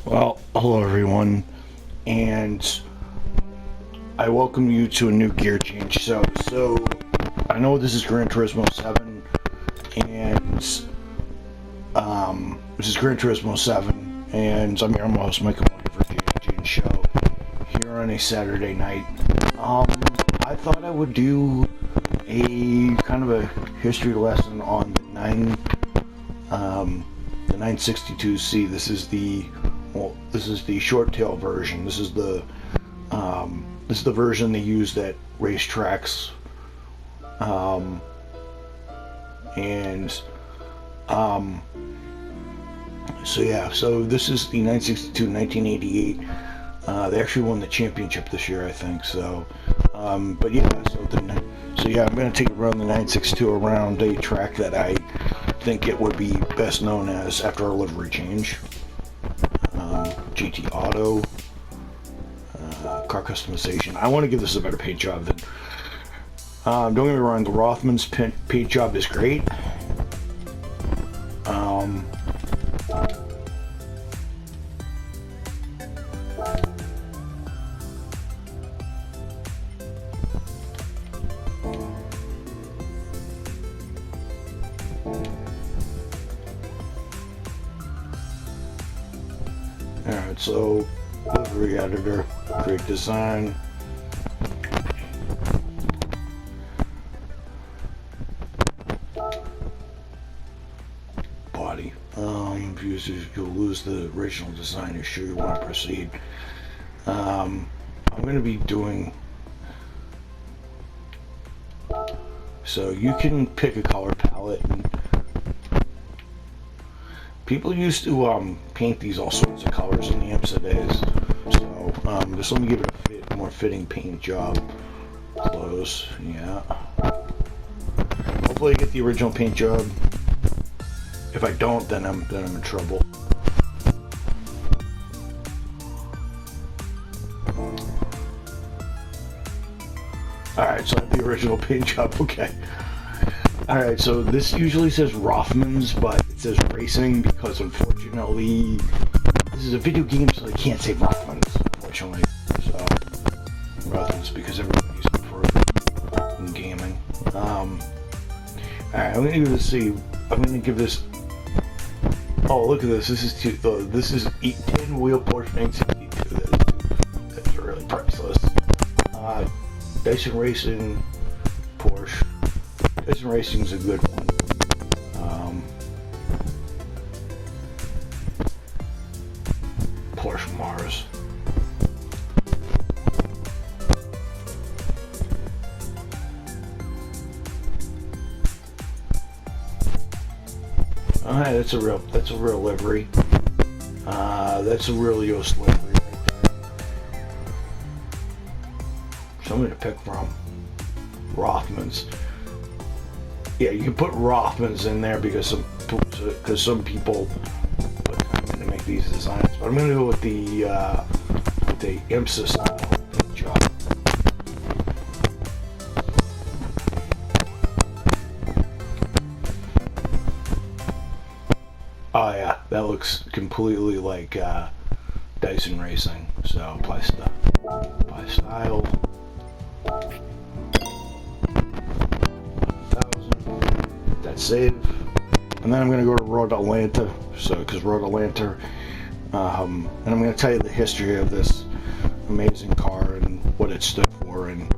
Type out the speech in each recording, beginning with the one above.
Well, hello everyone, and I welcome you to a new gear change. So I know this is Gran Turismo 7, and this is Gran Turismo 7, and I'm your host, Michael for Jane's show here on a Saturday night. I thought I would do a kind of a history lesson on the 962C. This is the short tail version. This is the version they used at racetracks, so this is the 962 1988. They actually won the championship this year, I think. I'm going to take around the 962 around a track that I think it would be best known as after a livery change. GT Auto, car customization. I want to give this a better paint job than. Don't get me wrong, the Rothman's paint job is great. Alright, so livery editor, create design. Body. You'll lose the original design. You're sure you want to proceed. I'm going to be doing. So you can pick a color palette. And people used to paint these all sorts of colors in the IMSA days. So just let me give it a more fitting paint job. Close. Yeah. Hopefully I get the original paint job. If I don't, then I'm in trouble. Alright, so I have the original paint job, okay. Alright, so this usually says Rothman's, but it says racing because unfortunately this is a video game, so I can't say Rothman's, unfortunately. So Rothman's because everybody uses it for in gaming. Alright, I'm gonna give this. Oh, look at this. This is 10 wheel Porsche 962. That's really priceless. Dyson Racing Porsche. Dyson Racing is a good one. Porsche Mars. Alright, that's a real livery. That's a real Yost livery right there. Something to pick from. Rothman's. Yeah, you can put Rothman's in there because some people put time in to make these designs. But I'm going to go with the IMSA style paint job. Oh yeah, that looks completely like Dyson Racing. So apply style. Save, and then I'm going to go to Road Atlanta. Because Road Atlanta, and I'm going to tell you the history of this amazing car and what it stood for, and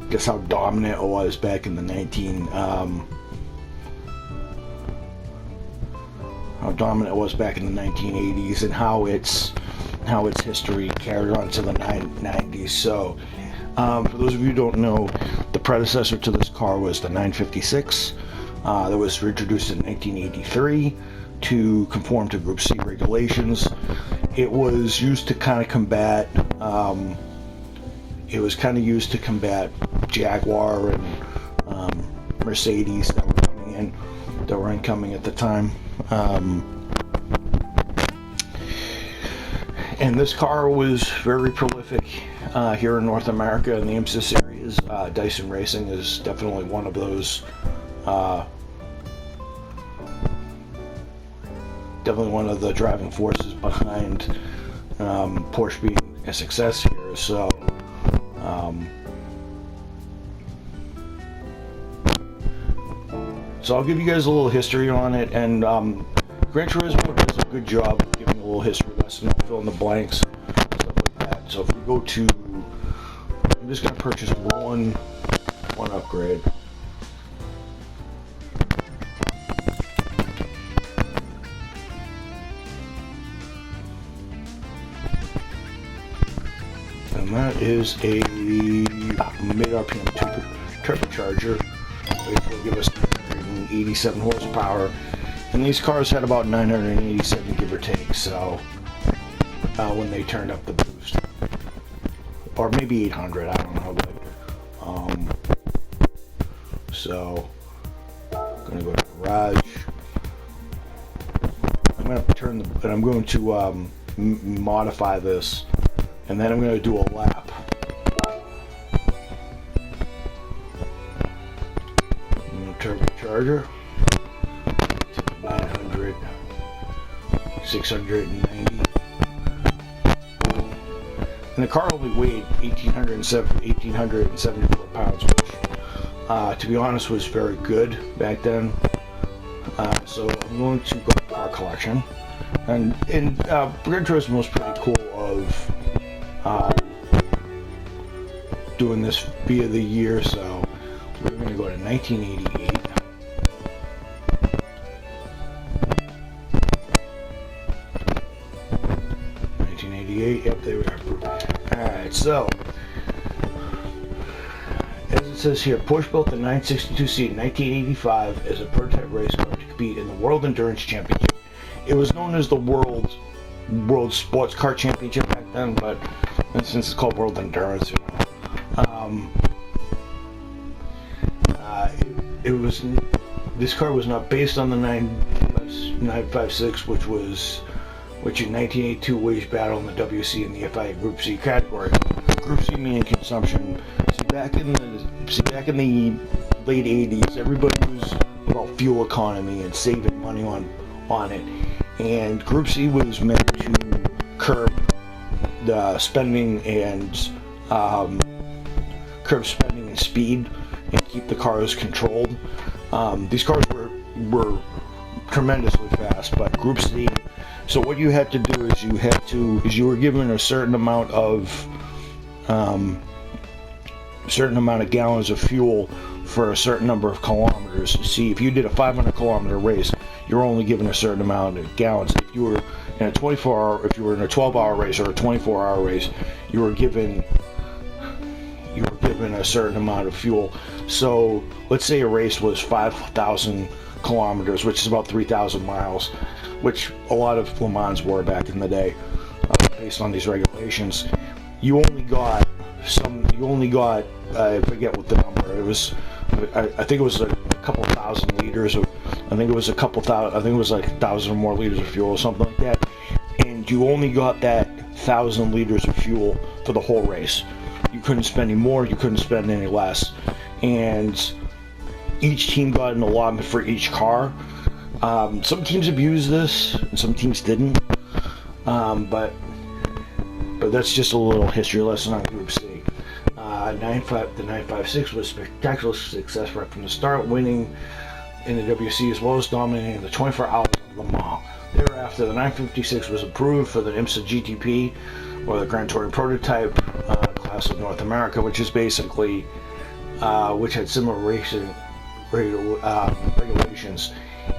guess how dominant it was back in the 1980s, and how its history carried on to the 90s. So, for those of you who don't know, the predecessor to this car was the 956. That was introduced in 1983 to conform to Group C regulations. It was used to kind of combat. Jaguar and Mercedes that were incoming at the time. And this car was very prolific here in North America in the IMSA series. Dyson Racing is definitely one of those. Definitely one of the driving forces behind Porsche being a success here. So so I'll give you guys a little history on it, and Gran Turismo does a good job of giving a little history lesson, fill in the blanks, stuff like that. So if we go to, I'm just going to purchase one upgrade. And that is a mid RPM turbocharger, which will give us 87 horsepower, and these cars had about 987 give or take, so when they turned up the boost, or maybe 800, I don't know, but so I'm gonna go to garage. I'm gonna turn the, and I'm going to modify this, and then I'm gonna do a lap. Turbocharger, 900, 690, and the car only weighed 1,874 pounds, which, to be honest, was very good back then. So I'm going to go to car collection, and Gran Turismo was pretty cool of doing this via the year, so we're going to go to 1988. 1988, yep, there we are. Alright, so, as it says here, Porsche built the 962C in 1985 as a prototype race car to compete in the World Endurance Championship. It was known as the World Sports Car Championship back then, but since it's called World Endurance, you know. This car was not based on the 956, which in 1982 waged battle in the WC and the EPI Group C category. Group C meaning consumption. See, back in the late 80s, everybody was about fuel economy and saving money on it, and Group C was meant to curb the spending and speed and keep the cars controlled. These cars were tremendously fast, but Group C. So what you had to do is you were given a certain amount of gallons of fuel for a certain number of kilometers. See, if you did a 500-kilometer race, you're only given a certain amount of gallons. If you were in a 12-hour race or a 24-hour race, you were given a certain amount of fuel. So let's say a race was 5,000 kilometers, which is about 3,000 miles, which a lot of Le Mans were back in the day, based on these regulations. You only got I forget what the number it was. I think it was a couple thousand liters of. I think it was like 1,000 or more liters of fuel or something like that. And you only got that 1,000 liters of fuel for the whole race. You couldn't spend any more. You couldn't spend any less. And each team got an allotment for each car. Some teams abused this, and some teams didn't. But that's just a little history lesson on Group C. The 956 was a spectacular success right from the start, winning in the WC as well as dominating the 24 hours of Le Mans. Thereafter, the 956 was approved for the IMSA GTP, or the Grand Touring Prototype class of North America, which is basically which had similar racing regulations.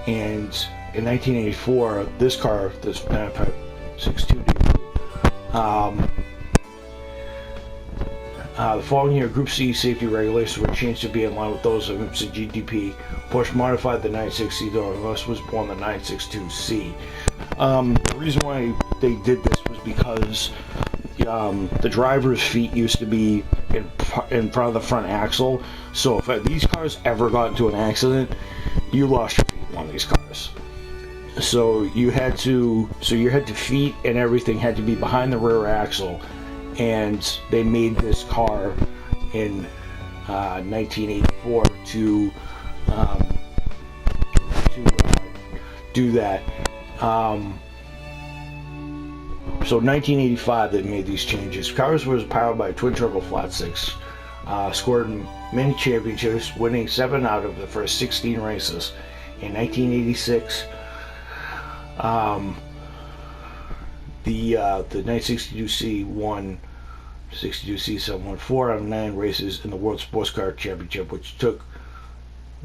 And in 1984, this car, this 956 the following year, Group C safety regulations were changed to be in line with those of IMSA GTP. Porsche modified the 960, though thus was born the 962C. The reason why they did this was because the driver's feet used to be in front of the front axle. So if these cars ever got into an accident, you lost your feet on these cars. So your head to feet and everything had to be behind the rear axle. And they made this car in 1984 to do that. So 1985 they made these changes. Cars was powered by a twin turbo flat six. Scored many championships, winning 7 out of the first 16 races. In 1986, the 962C won 62C 4 out of 9 races in the World Sports Car Championship, which took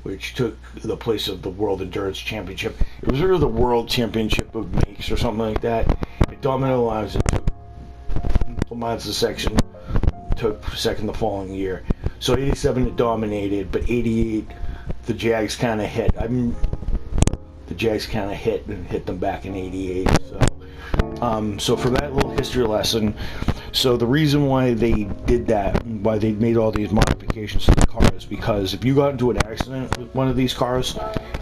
the place of the World Endurance Championship. It was sort of the World Championship of Makes or something like that. It dominated the lives. It took Le Mans the section, took second the following year. So 87 it dominated, but 88 the Jags kind of hit. The Jags kind of hit them back in 88. So for that little history lesson, so the reason why they did that, why they made all these modifications to the car, is because if you got into an accident with one of these cars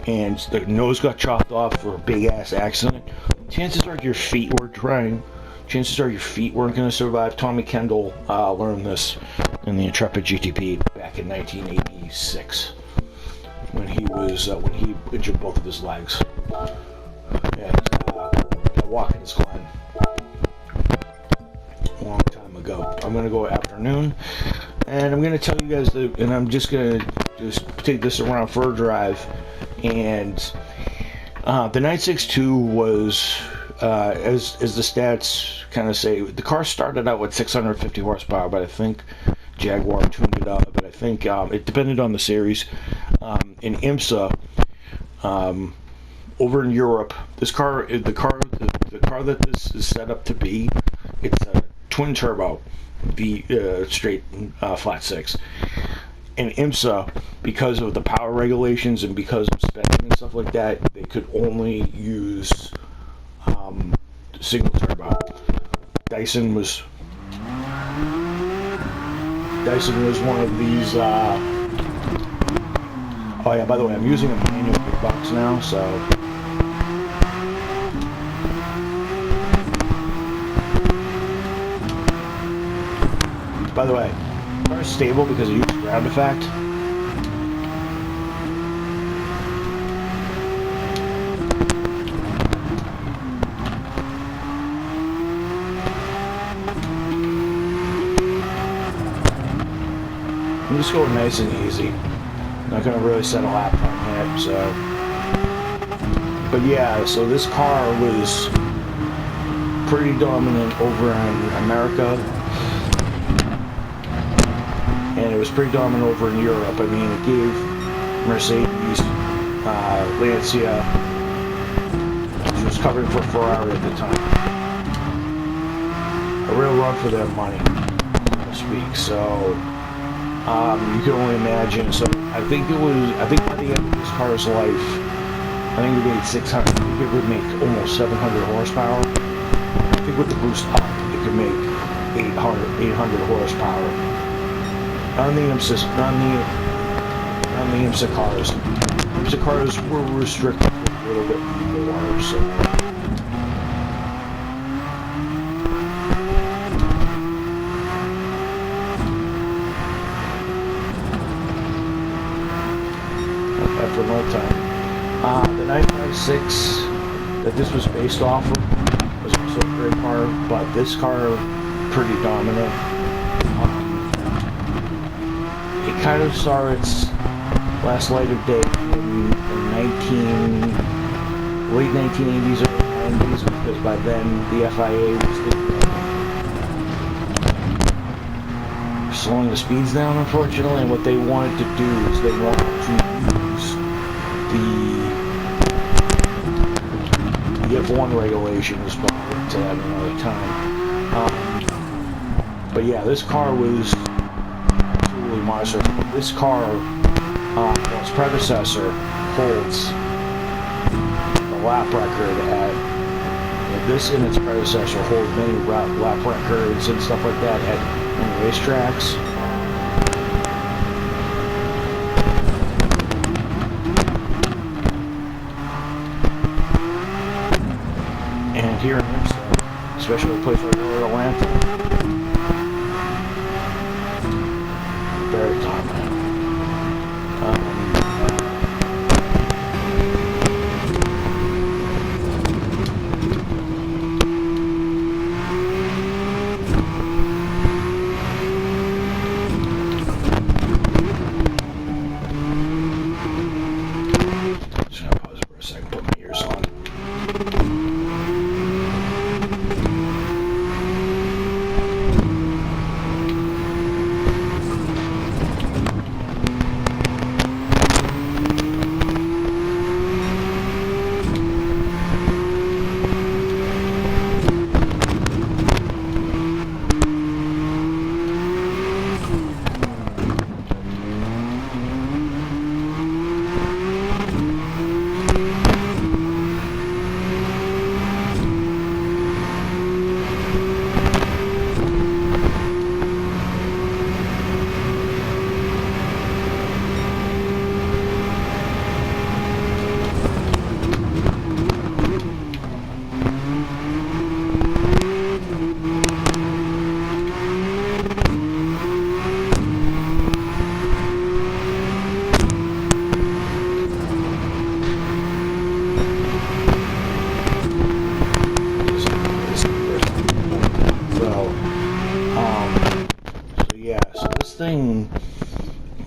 and the nose got chopped off for a big ass accident, chances are your feet weren't going to survive. Tommy Kendall learned this in the Intrepid GTP back in 1986 when he injured both of his legs. And Watkins Glen. A long time ago. I'm going to go afternoon, and I'm going to tell you guys and I'm just going to take this around for a drive. And the 962 was, as the stats kind of say, the car started out with 650 horsepower, but I think Jaguar tuned it up. But I think it depended on the series. In IMSA, over in Europe, the car that this is set up to be, it's a twin turbo straight flat six. In IMSA, because of the power regulations and because of specking and stuff like that, they could only use single turbo. Dyson was one of these. Oh yeah, by the way, I'm using a manual gearbox now, so. By the way, car is stable because it uses ground effect. I'm just going nice and easy. Not going to really set a lap time yet, so. But yeah, so this car was pretty dominant over in America. And it was pretty dominant over in Europe. I mean, it gave Mercedes, Lancia, which was covering for Ferrari at the time, a real run for their money, so to speak. So you can only imagine. So I think by the end of this car's life, I think it made 600. I think it would make almost 700 horsepower. I think with the boost up, it could make 800 horsepower. On the IMSA cars. IMSA cars were restricted a little bit more, so. After an old time. The 956 that this was based off of was also a great car, but this car pretty dominant. It kind of saw its last light of day in late 1980s, early 90s, because by then the FIA was slowing the speeds down, unfortunately, and what they wanted to do is they wanted to use the F1 regulations, but to that another time. But yeah, this car was monster. This car, its predecessor, holds the lap record at. This and its predecessor hold many lap records and stuff like that at many racetracks. And here in IMSA, especially a place like Atlanta. Very dominant.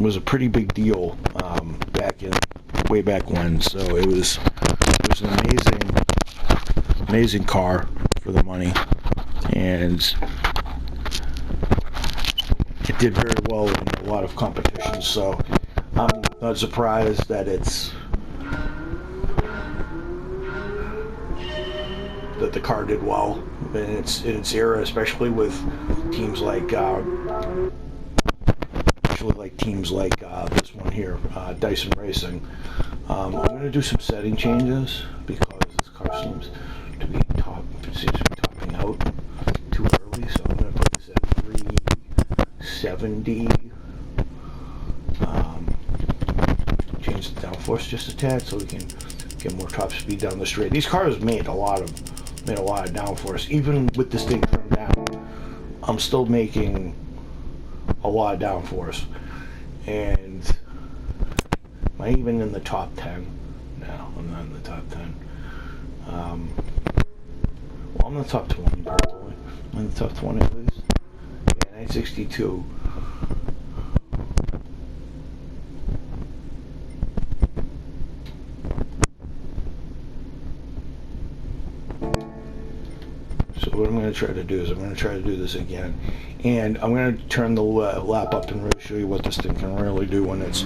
was a pretty big deal way back when. So it was an amazing car for the money, and it did very well in a lot of competitions. So I'm not surprised that the car did well in its era, especially with teams like this one here, Dyson Racing. I'm going to do some setting changes because this car seems to be topping out too early. So I'm going to put this at 370. Change the downforce just a tad so we can get more top speed down the straight. These cars made a lot of downforce. Even with this thing trimmed down, I'm still making a lot of downforce. And am I even in the top 10? No, I'm not in the top 10. Well, I'm in the top 20 probably. I'm in the top 20 at least. Yeah, 962. So what I'm going to try to do is I'm going to try to do this again, and I'm going to turn the lap up and really show you what this thing can really do when it's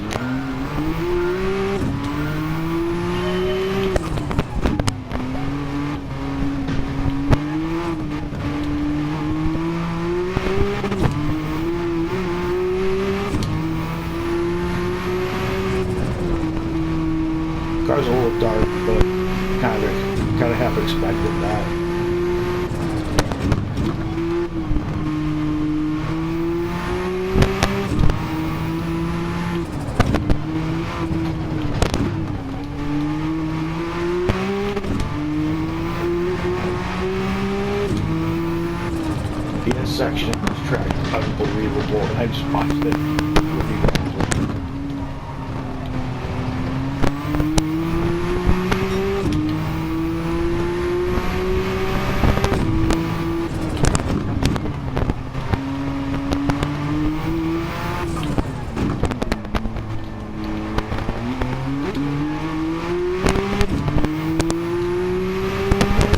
car's a little dark, but kind of half expected that. The section of this track is unbelievable, and I just watched it.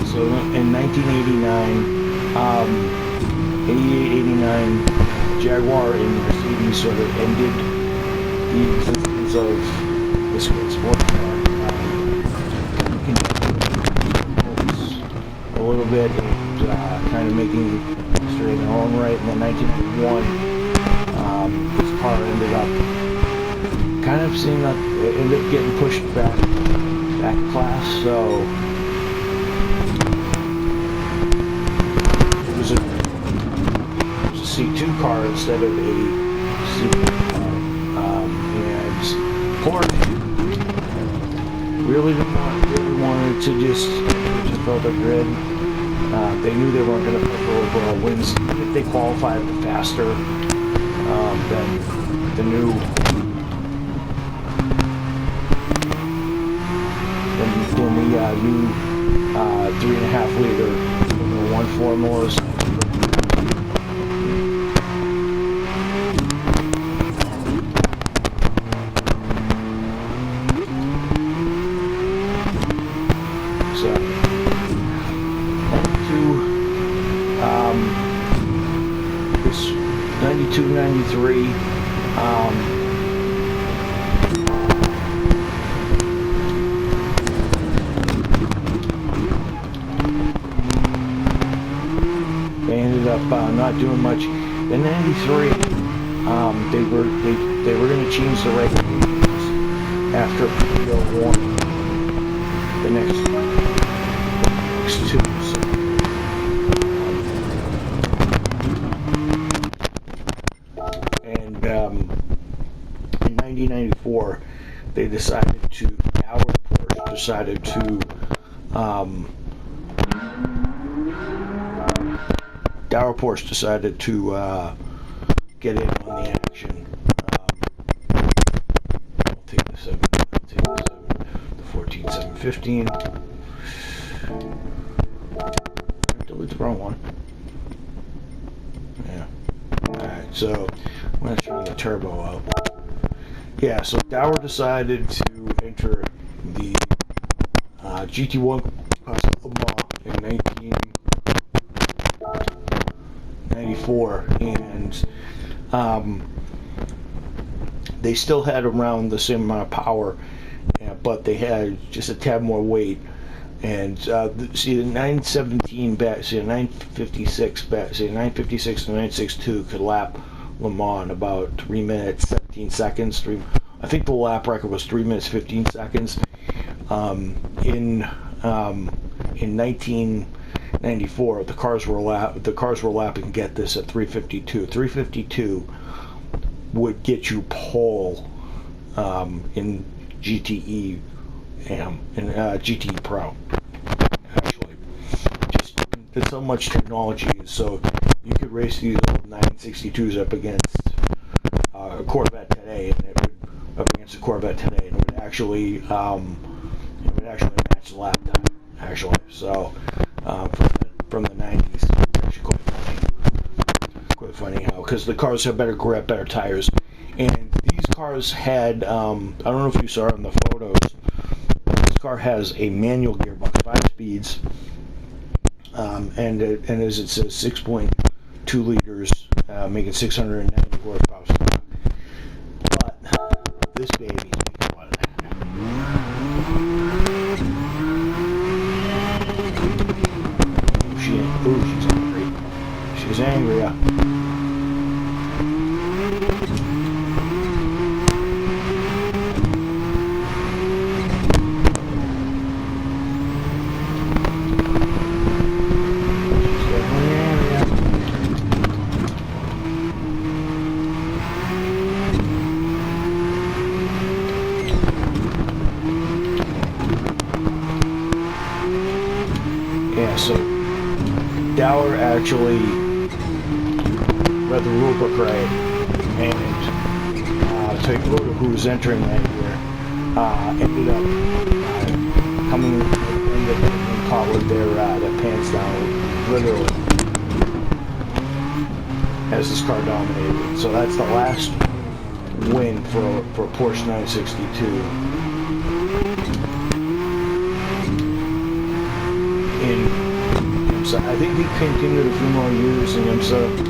So in 1989, 88-89, Jaguar and Mercedes sort of ended the existence of this great sports car. You can a little bit and kind of making history in their own right. And then 1991, this car ended up getting pushed back class. So it was a C2 car instead of a C1 car, and Porsche really wanted to just build a grid. They knew they weren't going to put overall wins if they qualified faster than the new 3.5 liter 1.4 motors. This 92, 93, they ended up not doing much. In 93, they were going to change the regulations after PO warning the next two. And in 1994, they decided to, Porsche decided to Porsche decided to get in on the action. I'll take the 7, the 14715. Delete the wrong one. Yeah. Alright, so I'm going to turn the turbo up. yeah, so Dower decided to enter the GT1 class Le Mans in 1994, and they still had around the same amount of power, but they had just a tad more weight. And see, the 917 back, see, the 956 back, see, the 956 and 962 could lap Le Mans in about 3 minutes 17 seconds. I think the lap record was 3 minutes 15 seconds. In 1994, the cars were lapping. Get this, at 352. 352 would get you pole in GTE in GTE Pro. Actually, just there's so much technology, so you could race these old 962s up against a Corvette today, and it would up against a Corvette today, and it would actually match the lap time. Actually, so from the 90s, it's actually quite funny how, because the cars have better grip, better tires, and these cars had I don't know if you saw it in the photos. This car has a manual gearbox, 5 speeds, and as it says, 6.2 liters, making 690 horsepower. But this baby, what? She's angry. She's angry. Yeah, so Dower actually read the rule book right, and Toyota, who was entering that year, ended up getting caught with their pants down, literally, as this car dominated. So that's the last win for Porsche 962. So I think he continued a few more years in IMSA.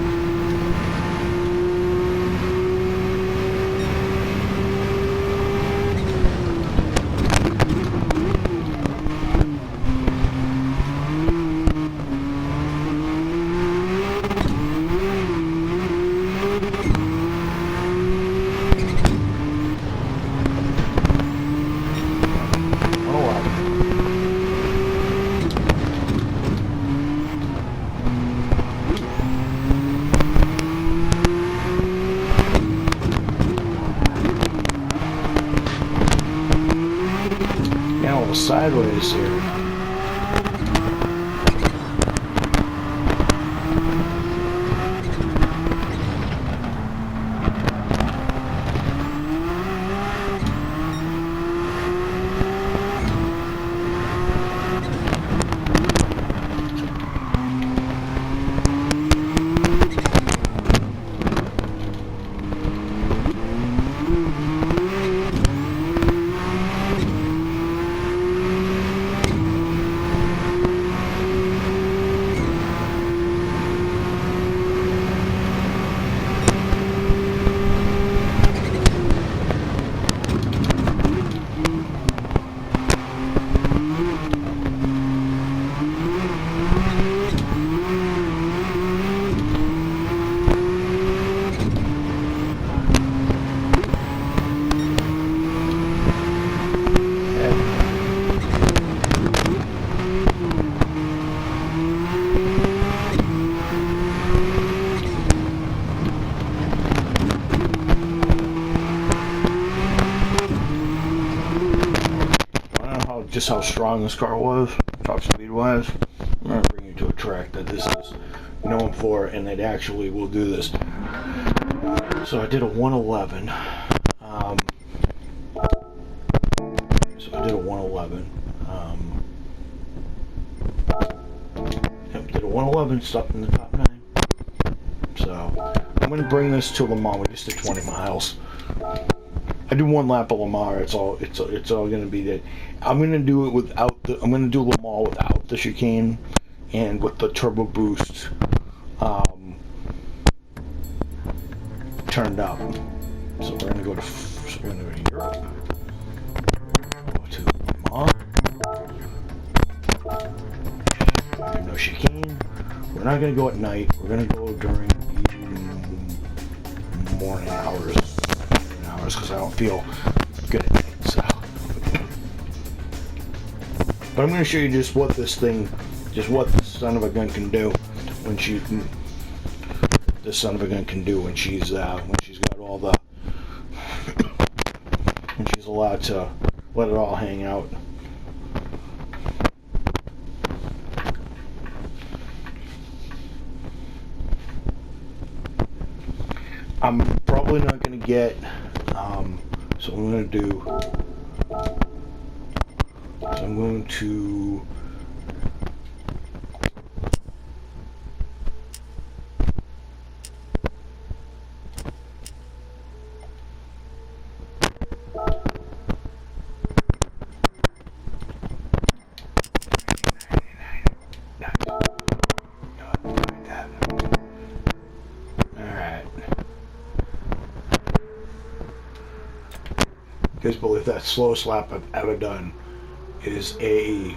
Sideways here. Just how strong this car was, top speed wise. I'm going to bring you to a track that this is known for, and it actually will do this. So I did a 111. Did a 111, stopped in the top 9. So I'm going to bring this to Le Mans. We just did 20 miles. I do one lap of Lamar. It's all going to be that. I'm going to do it without the. I'm going to do Lamar without the chicane, and with the turbo boost turned up. So we're going to go to. So we're going to go to Europe. Go to Lamar. No chicane. We're not going to go at night. We're going to go during the morning hours. Because I don't feel good at night. So, but I'm going to show you just what this son of a gun can do when she's got all the when she's allowed to let it all hang out. I'm probably not going to get. So I'm going to do. I'm going to. You guys believe that slowest lap I've ever done is a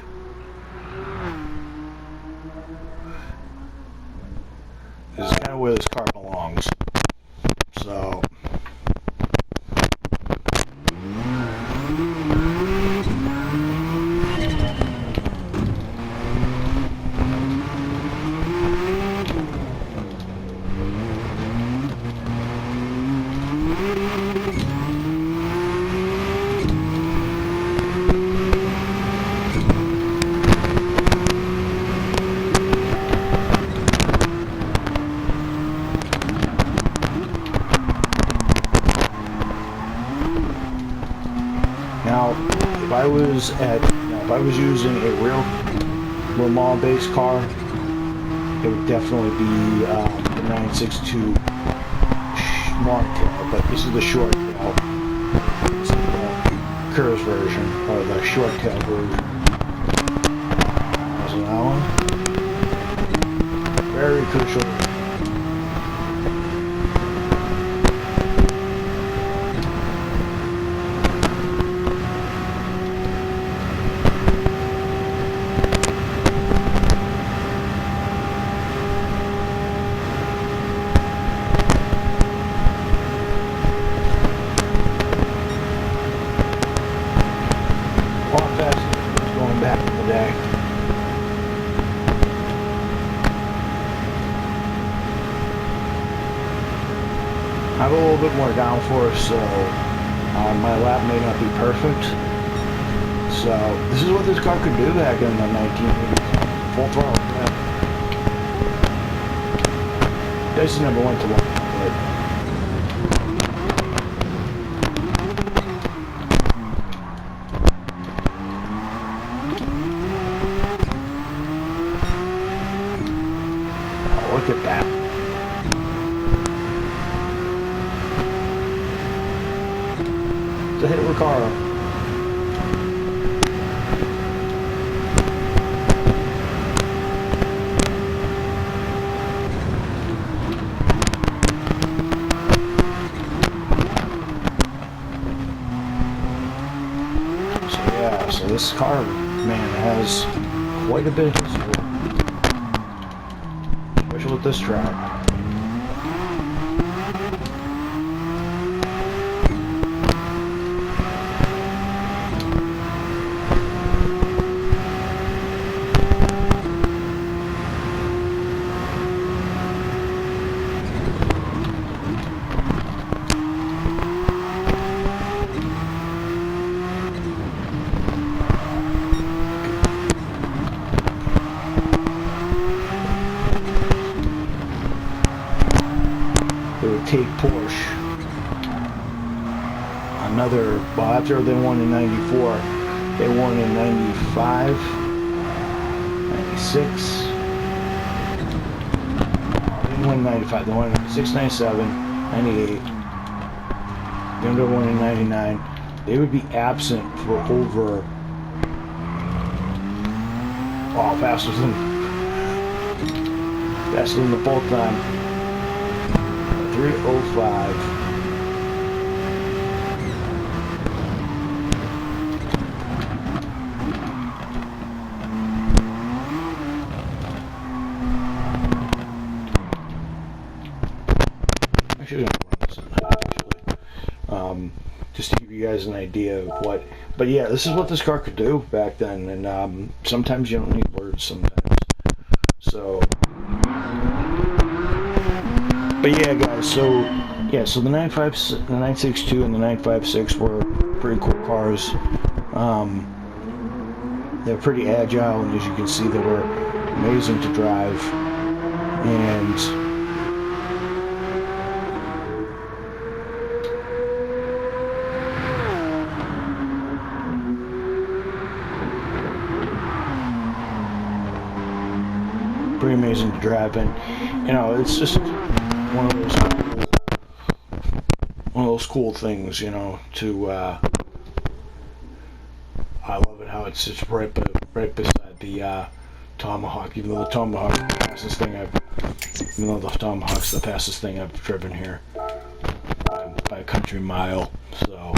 this is kind of where this car belongs. So if I was using a real Le Mans based car, it would definitely be the 962 long tail, but this is the short tail. This is the Curves version, or the short tail version. So that one, very crucial. I have a little bit more downforce, so my lap may not be perfect. So this is what this car could do back in the 1980s. Full throttle. Yeah. This never went to one. Oh, look at that. To hit Recaro. So yeah, so this car, man, has quite a bit of history, especially with this track. Take Porsche another, well, after they won in 94, they won in 95, 96, they didn't win in 95, they won in 96, 97, 98, the under one in 99, they would be absent for over, oh, faster than the bolt time. 3:05. Actually, I'm gonna run this in actually. Just to give you guys an idea of what. But yeah, this is what this car could do back then, and sometimes you don't need words. Sometimes. So. But yeah, guys. So the 962 and the 956 were pretty cool cars. They're pretty agile, and as you can see, they were amazing to drive. And pretty amazing to drive, and you know, it's just one of those cool things, you know. I love it how it's just right beside the Tomahawk, even though the Tomahawk's the fastest thing I've driven here by a country mile. So.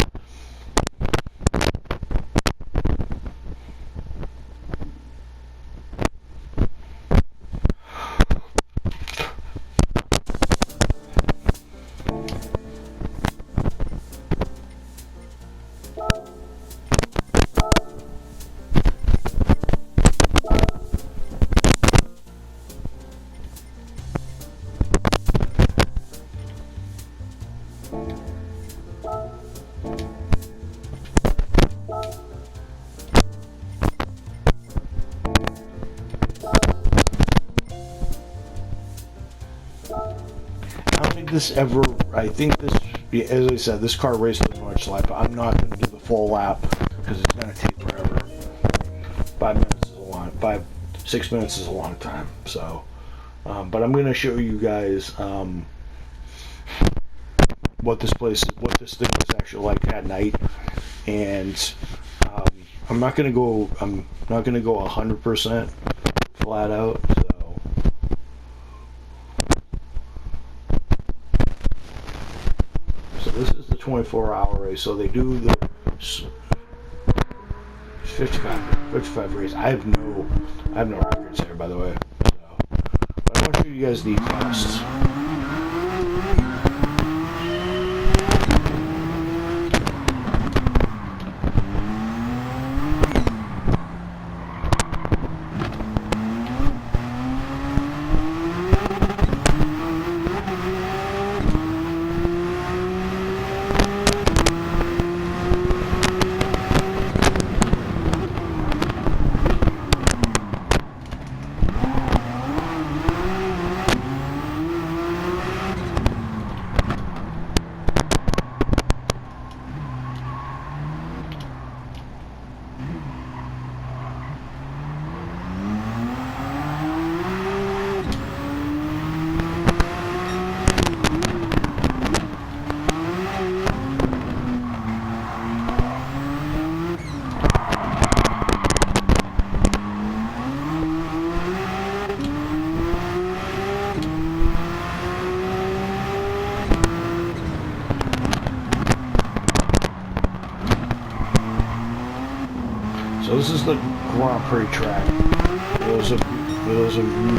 I think this, as I said, this car raced a much lap. I'm not going to do the full lap because it's going to take forever. 6 minutes is a long time. So, but I'm going to show you guys what this thing was actually like at night, and I'm not going to go 100% flat out. This is the 24-hour race, so they do the 55 race. I have no records here, by the way. So, but I want to show you guys the costs. So this is the Grand Prix track. For those of you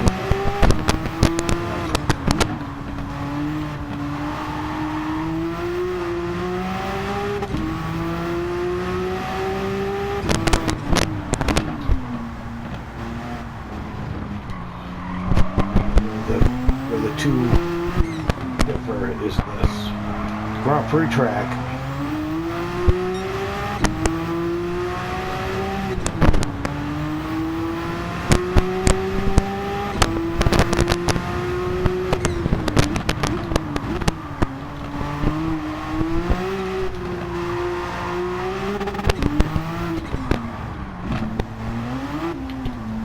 where the two differ is this Grand Prix track.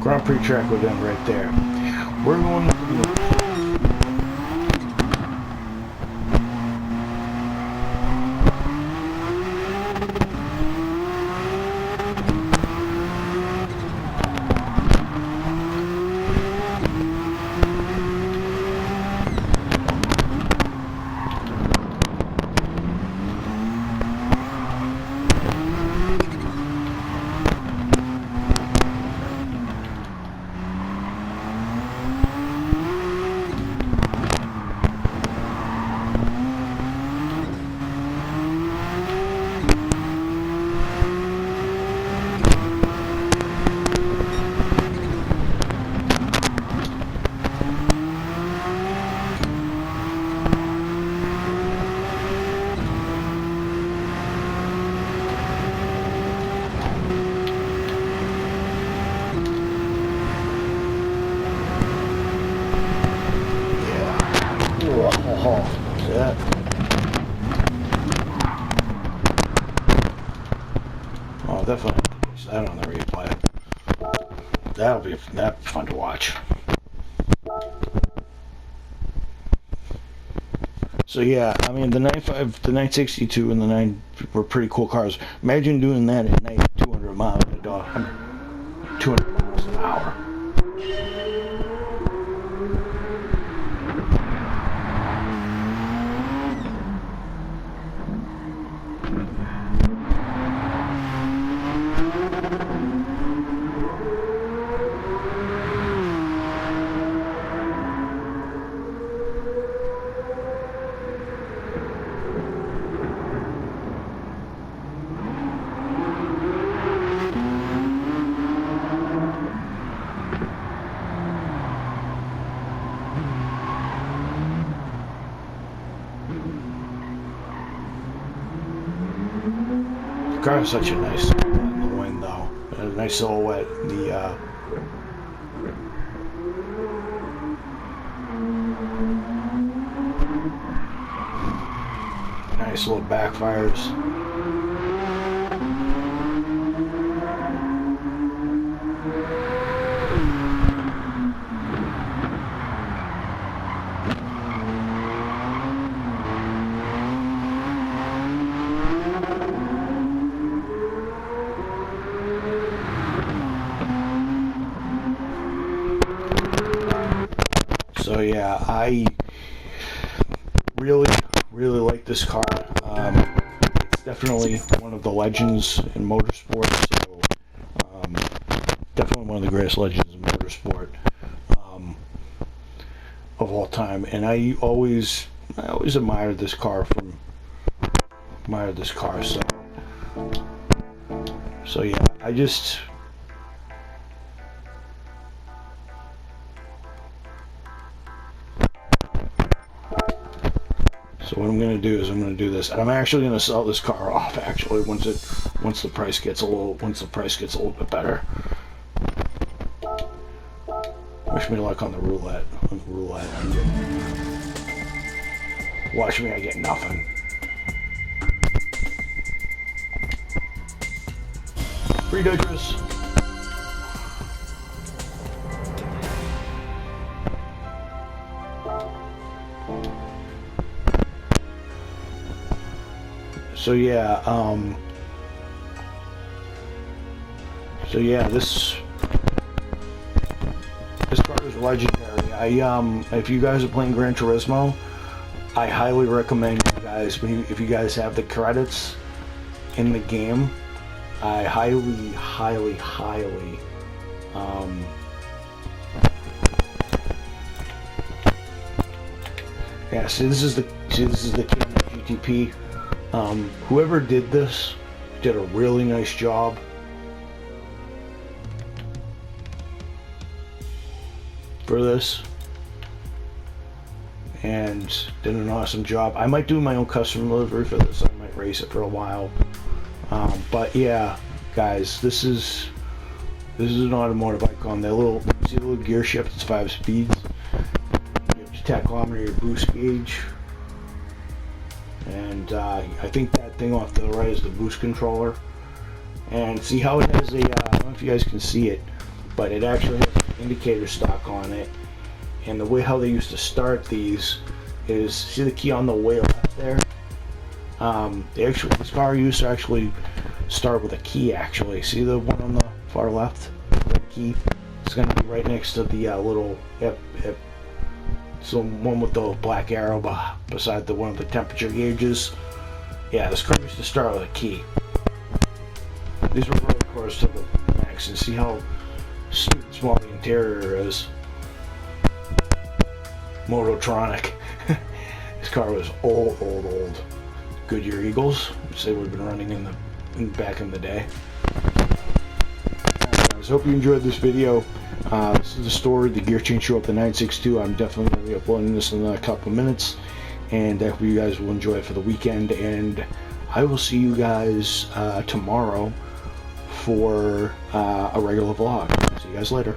Grand Prix track would end right there. We're going to See that? Oh, definitely place that on the replay. That'll be fun to watch. So yeah, I mean the 95, the 962, and the 9 were pretty cool cars. Imagine doing that at night, 200 miles an hour. 200 miles an hour. The car has such a nice silhouette in the wind, though. A nice silhouette. Nice little backfires. So yeah, I really like this car. It's definitely one of the legends in motorsport. So definitely one of the greatest legends in motorsport of all time. And I always admired this car So yeah, So what I'm going to do is I'm going to do this, and I'm actually going to sell this car off. Actually, once the price gets a little bit better. Wish me luck on the roulette. Watch me, I get nothing. Free Dodgers. So yeah, this car is legendary. If you guys are playing Gran Turismo, I highly recommend you guys, if you guys have the credits in the game, I highly yeah, see this is the GTP. Whoever did this did a really nice job. For this, and did an awesome job. I might do my own custom delivery for this. I might race it for a while. But yeah, guys, this is an automotive icon. That little, see the little gear shift, it's 5 speeds. You have your tachometer, your boost gauge. And I think that thing off to the right is the boost controller. And see how it has a, I don't know if you guys can see it, but it actually has an indicator stock on it. And the way how they used to start these is, see the key on the way left there? This car used to actually start with a key actually. See the one on the far left? The key. It's going to be right next to the little, so one with the black arrow beside the one with the temperature gauges. Yeah, this car used to start with a key. These were road cars to the max, and see how stupid small the interior is. Mototronic. This car was old. Goodyear Eagles, which they would have been running back in the day. Alright guys, hope you enjoyed this video. This is the story, the gear change show of the 962. I'm definitely going to be uploading this in a couple of minutes, and I hope you guys will enjoy it for the weekend, and I will see you guys tomorrow for a regular vlog. See you guys later.